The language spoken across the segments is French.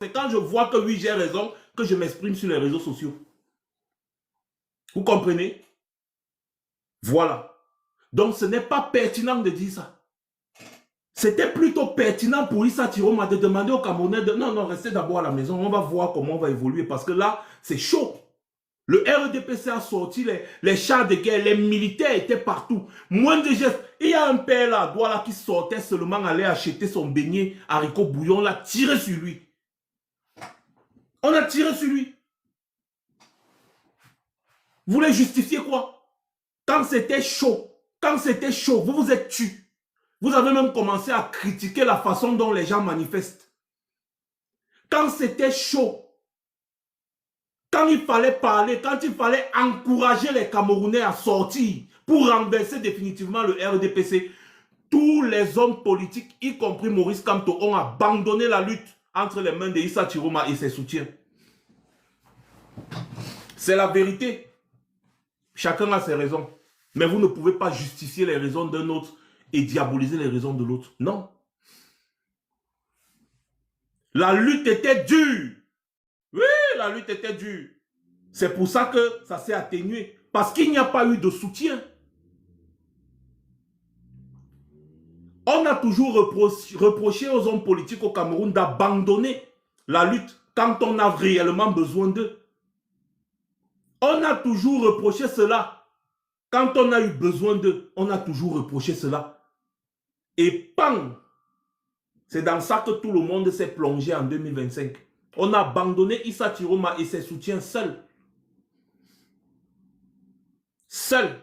C'est quand je vois que oui, j'ai raison, que je m'exprime sur les réseaux sociaux. Vous comprenez? Voilà. Donc, ce n'est pas pertinent de dire ça. C'était plutôt pertinent pour Issa Tiroma de demander aux Camerounais de non, restez d'abord à la maison, on va voir comment on va évoluer parce que là, c'est chaud. Le RDPC a sorti les chars de guerre, les militaires étaient partout. Moins de gestes. Il y a un père là, Douala, qui sortait seulement aller acheter son beignet, haricot bouillon, on l'a tiré sur lui. On a tiré sur lui. Vous voulez justifier quoi? Quand c'était chaud, vous vous êtes tués. Vous avez même commencé à critiquer la façon dont les gens manifestent. Quand c'était chaud, quand il fallait parler, quand il fallait encourager les Camerounais à sortir pour renverser définitivement le RDPC, tous les hommes politiques, y compris Maurice Kamto, ont abandonné la lutte entre les mains de Issa Tiroma et ses soutiens. C'est la vérité. Chacun a ses raisons. Mais vous ne pouvez pas justifier les raisons d'un autre et diaboliser les raisons de l'autre. Non. La lutte était dure. Oui, la lutte était dure. C'est pour ça que ça s'est atténué. Parce qu'il n'y a pas eu de soutien. On a toujours reproché aux hommes politiques au Cameroun d'abandonner la lutte quand on a réellement besoin d'eux. On a toujours reproché cela. Quand on a eu besoin d'eux, on a toujours reproché cela. Et pam! C'est dans ça que tout le monde s'est plongé en 2025. On a abandonné Issa Tiroma et ses soutiens seuls. Seuls.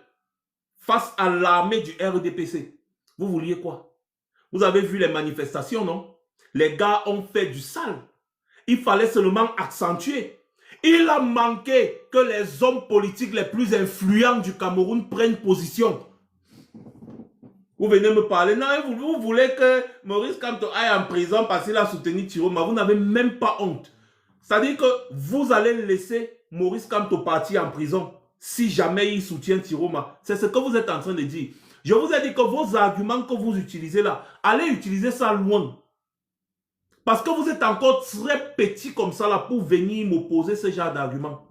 Face à l'armée du RDPC. Vous vouliez quoi? Vous avez vu les manifestations, non? Les gars ont fait du sale. Il fallait seulement accentuer. Il a manqué que les hommes politiques les plus influents du Cameroun prennent position. Vous venez me parler, non, vous voulez que Maurice Kamto aille en prison parce qu'il a soutenu Tiroma. Vous n'avez même pas honte. C'est-à-dire que vous allez laisser Maurice Kamto partir en prison si jamais il soutient Tiroma. C'est ce que vous êtes en train de dire. Je vous ai dit que vos arguments que vous utilisez là, allez utiliser ça loin. Parce que vous êtes encore très petit comme ça là pour venir m'opposer ce genre d'arguments.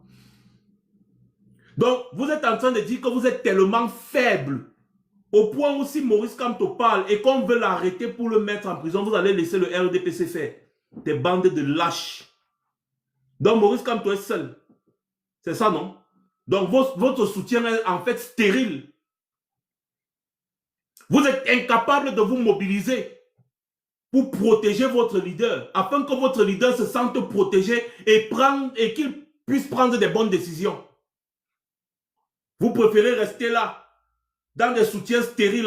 Donc, vous êtes en train de dire que vous êtes tellement faible au point où si Maurice Kamto parle et qu'on veut l'arrêter pour le mettre en prison, vous allez laisser le RDPC faire. Des bandes de lâches. Donc, Maurice Kamto est seul. C'est ça, non? Donc, votre soutien est en fait stérile. Vous êtes incapable de vous mobiliser pour protéger votre leader, afin que votre leader se sente protégé et qu'il puisse prendre des bonnes décisions. Vous préférez rester là, dans des soutiens stériles.